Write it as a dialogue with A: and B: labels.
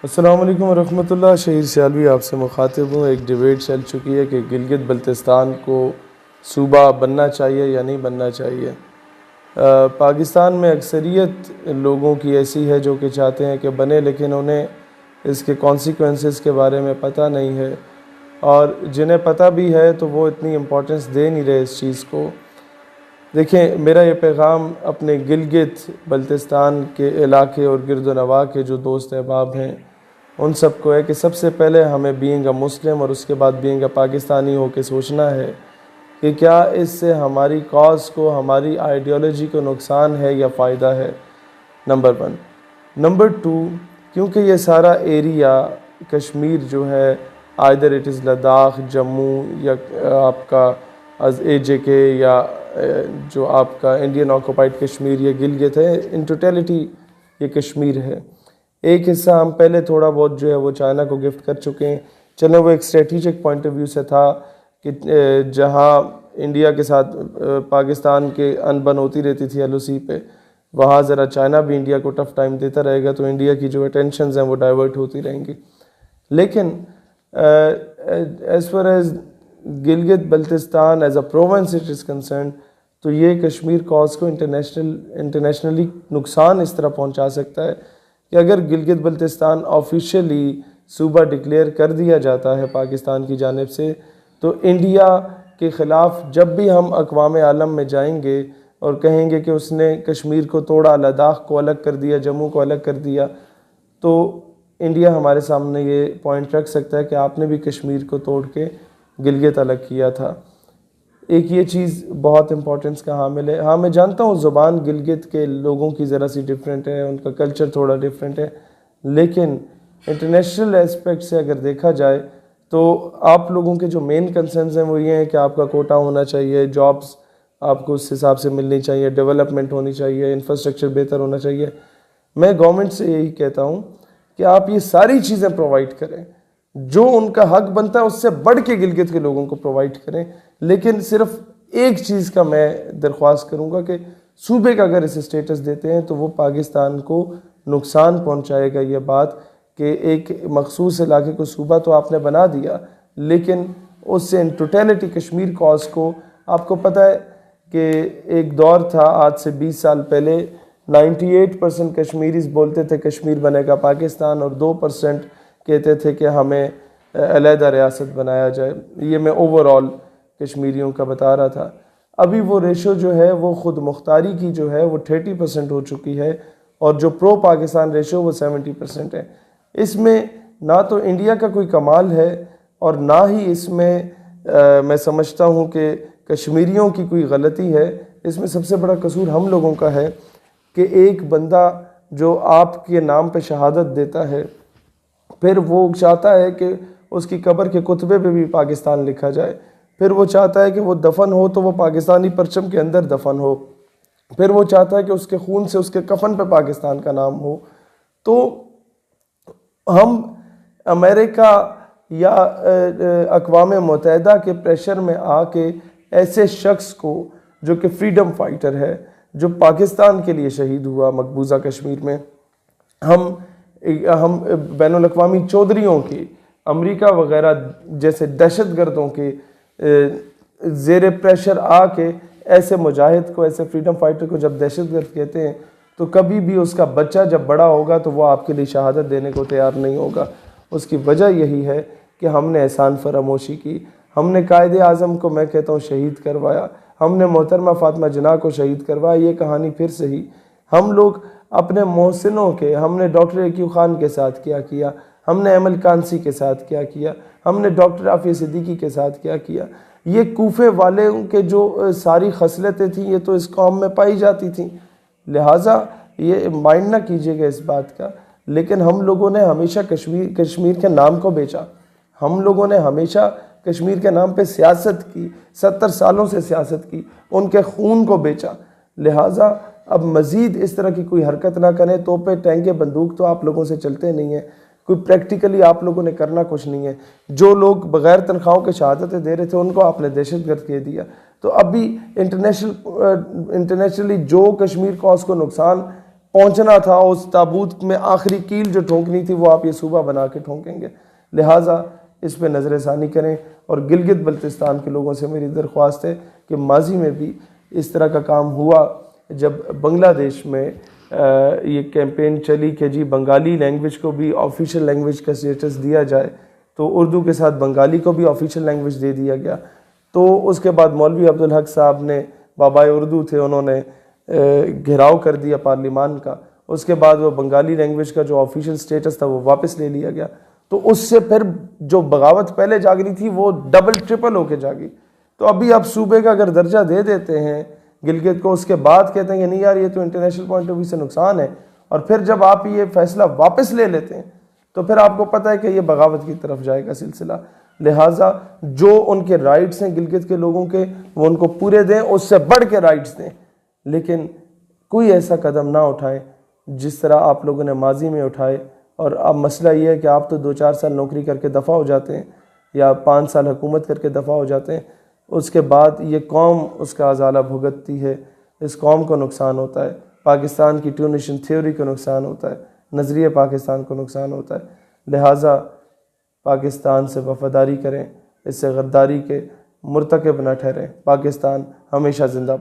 A: अस्सलाम वालेकुम वरहमतुल्लाह। शहीद सियालवी आपसे मुखातिब हूँ। एक डिबेट चल चुकी है कि गिलगित बल्तिस्तान को सूबा बनना चाहिए या नहीं बनना चाहिए। पाकिस्तान में अक्सरियत लोगों की ऐसी है जो कि चाहते हैं कि बने, लेकिन उन्हें इसके कॉन्सिक्वेंसेस के बारे में पता नहीं है, और जिन्हें पता भी है तो वो इतनी इम्पोर्टेंस दे नहीं रहे इस चीज़ को। देखें, मेरा ये पैगाम अपने गिलगित बल्तिस्तान के इलाके और गिरदोनवा के जो दोस्त अहबाब हैं उन सबको है कि सबसे पहले हमें बीइंग अ मुस्लिम और उसके बाद बीइंग अ पाकिस्तानी हो के सोचना है कि क्या इससे हमारी कॉज को, हमारी आइडियोलॉजी को नुकसान है या फ़ायदा है। नंबर 1। नंबर 2, क्योंकि ये सारा एरिया कश्मीर जो है, either it is Ladakh, Jammu या आपका AJK या जो आपका इंडियन ऑक्यूपाइड कश्मीर या गिलगित है, इन टोटलिटी ये कश्मीर है। एक हिस्सा हम पहले थोड़ा बहुत जो है वो चाइना को गिफ्ट कर चुके हैं। चलो, वो एक स्ट्रेटिजिक पॉइंट ऑफ व्यू से था कि जहाँ इंडिया के साथ पाकिस्तान के अनबन होती रहती थी LOC पे, वहाँ ज़रा चाइना भी इंडिया को टफ़ टाइम देता रहेगा तो इंडिया की जो अटेंशंस हैं वो डाइवर्ट होती रहेंगी। लेकिन as far as Gilgit Baltistan as a province it is concern, तो ये कश्मीर कॉज को इंटरनेशनली नुकसान इस तरह पहुँचा सकता है कि अगर गिलगित बल्तिस्तान ऑफिशियली सूबा डिक्लेयर कर दिया जाता है पाकिस्तान की जानिब से, तो इंडिया के ख़िलाफ़ जब भी हम अक़वाम आलम में जाएंगे और कहेंगे कि उसने कश्मीर को तोड़ा, लद्दाख को अलग कर दिया, जम्मू को अलग कर दिया, तो इंडिया हमारे सामने ये पॉइंट रख सकता है कि आपने भी कश्मीर को तोड़ के गिलगित अलग किया था। एक ये चीज़ बहुत इम्पोर्टेंस का हामिल है। हाँ, मैं जानता हूँ ज़ुबान गिलगित के लोगों की ज़रा सी डिफरेंट है, उनका कल्चर थोड़ा डिफरेंट है, लेकिन इंटरनेशनल एस्पेक्ट से अगर देखा जाए तो आप लोगों के जो मेन कंसर्न्स हैं वो ये हैं कि आपका कोटा होना चाहिए, जॉब्स आपको उस हिसाब से मिलनी चाहिए, डेवलपमेंट होनी चाहिए, इंफ्रास्ट्रक्चर बेहतर होना चाहिए। मैं गवर्नमेंट से यही कहता हूँ कि आप ये सारी चीज़ें प्रोवाइड करें, जो उनका हक बनता है उससे बढ़ के गिलगित के लोगों को प्रोवाइड करें। लेकिन सिर्फ एक चीज़ का मैं दरख्वास्त करूँगा कि सूबे का अगर इसे स्टेटस देते हैं तो वो पाकिस्तान को नुकसान पहुँचाएगा। ये बात कि एक मखसूस इलाके को सूबा तो आपने बना दिया, लेकिन उससे इन टोटलिटी कश्मीर कॉज को, आपको पता है कि एक दौर था आज से 20 साल पहले 98% कश्मीरीज बोलते थे कश्मीर बनेगा पाकिस्तान, और 2% कहते थे कि हमें अलहदा रियासत बनाया जाए। ये मैं ओवरऑल कश्मीरियों का बता रहा था। अभी वो रेशो जो है वो ख़ुद मुख्तारी की जो है वो 30% हो चुकी है, और जो प्रो पाकिस्तान रेशो वो 70% है। इसमें ना तो इंडिया का कोई कमाल है और ना ही इसमें मैं समझता हूँ कि कश्मीरियों की कोई गलती है। इसमें सबसे बड़ा कसूर हम लोगों का है कि एक बंदा जो आपके नाम पे शहादत देता है, फिर वो चाहता है कि उसकी कब्र के कुतबे पे भी पाकिस्तान लिखा जाए, फिर वो चाहता है कि वो दफन हो तो वो पाकिस्तानी परचम के अंदर दफन हो, फिर वो चाहता है कि उसके खून से उसके कफन पे पाकिस्तान का नाम हो। तो हम अमेरिका या अक़वाम मुत्तहिदा के प्रेशर में आके ऐसे शख्स को जो कि फ्रीडम फाइटर है, जो पाकिस्तान के लिए शहीद हुआ मकबूजा कश्मीर में, हम बैनुल अक़वामी चौधरियों के, अमेरिका वगैरह जैसे दहशतगर्दों के ज़ेर प्रेशर आके ऐसे मुजाहिद को, ऐसे फ्रीडम फाइटर को जब दहशतगर्द कहते हैं, तो कभी भी उसका बच्चा जब बड़ा होगा तो वो आपके लिए शहादत देने को तैयार नहीं होगा। उसकी वजह यही है कि हमने एहसान फरामोशी की, हमने कायदे आज़म को, मैं कहता हूँ, शहीद करवाया, हमने मोहतरमा फ़ातिमा जिन्ना को शहीद करवाया। ये कहानी फिर से ही हम लोग अपने मोहसिनों के, हमने डॉक्टर अकीब खान के साथ क्या किया, हमने अमल कांसी के साथ क्या किया, हमने डॉक्टर आफिया सिद्दीकी के साथ क्या किया। ये कूफे वाले के जो सारी खसलतें थी ये तो इस कौम में पाई जाती थी, लिहाजा ये माइंड ना कीजिएगा इस बात का। लेकिन हम लोगों ने हमेशा कश्मीर के नाम को बेचा, हम लोगों ने हमेशा कश्मीर के नाम पे सियासत की, 70 सालों से सियासत की, उनके खून को बेचा। लिहाजा अब मज़ीद इस तरह की कोई हरकत ना करें। तोपे, टैंके, बंदूक तो आप लोगों से चलते नहीं हैं, कोई प्रैक्टिकली आप लोगों ने करना कुछ नहीं है। जो लोग बग़ैर तनख्वाहों के शहादतें दे रहे थे उनको आपने दहशतगर्द कह दिया। तो अभी इंटरनेशनली जो कश्मीर कॉज को नुकसान पहुंचना था, उस ताबूत में आखिरी कील जो ठोंकनी थी वो आप ये सूबा बना के ठोंकेंगे। लिहाजा इस पर नज़र षानी करें। और गिलगित बल्तिस्तान के लोगों से मेरी दरख्वास्त है कि माजी में भी इस तरह का काम हुआ, जब बांग्लादेश में ये कैंपेन चली कि जी बंगाली लैंग्वेज को भी ऑफिशियल लैंग्वेज का स्टेटस दिया जाए, तो उर्दू के साथ बंगाली को भी ऑफिशियल लैंग्वेज दे दिया गया। तो उसके बाद मौलवी अब्दुल हक साहब ने, बाबाए उर्दू थे, उन्होंने घेराव कर दिया पार्लिमान का। उसके बाद वो बंगाली लैंग्वेज का जो ऑफिशियल स्टेटस था वो वापस ले लिया गया। तो उससे फिर जो बगावत पहले जागनी थी वो डबल ट्रिपल होके जागी। तो अभी आप सूबे का अगर दर्जा दे देते हैं गिलगित को, उसके बाद कहते हैं कि नहीं यार ये तो इंटरनेशनल पॉइंट ऑफ व्यू से नुकसान है, और फिर जब आप ये फैसला वापस ले लेते हैं तो फिर आपको पता है कि ये बगावत की तरफ जाएगा सिलसिला। लिहाजा जो उनके राइट्स हैं गिलगित के लोगों के, वो उनको पूरे दें, उससे बढ़ के राइट्स दें, लेकिन कोई ऐसा कदम ना उठाएं जिस तरह आप लोगों ने माजी में उठाए। और अब मसला ये है कि आप तो 2-4 साल नौकरी करके दफ़ा हो जाते हैं या 5 साल हुकूमत करके दफ़ा हो जाते हैं, उसके बाद ये कौम उसका अजाला भुगतती है। इस कौम को नुकसान होता है, पाकिस्तान की टू नेशन थ्योरी को नुकसान होता है, नज़रिए पाकिस्तान को नुकसान होता है। लिहाजा पाकिस्तान से वफ़ादारी करें, इससे गद्दारी के मुर्तकब न ठहरें। पाकिस्तान हमेशा जिंदा।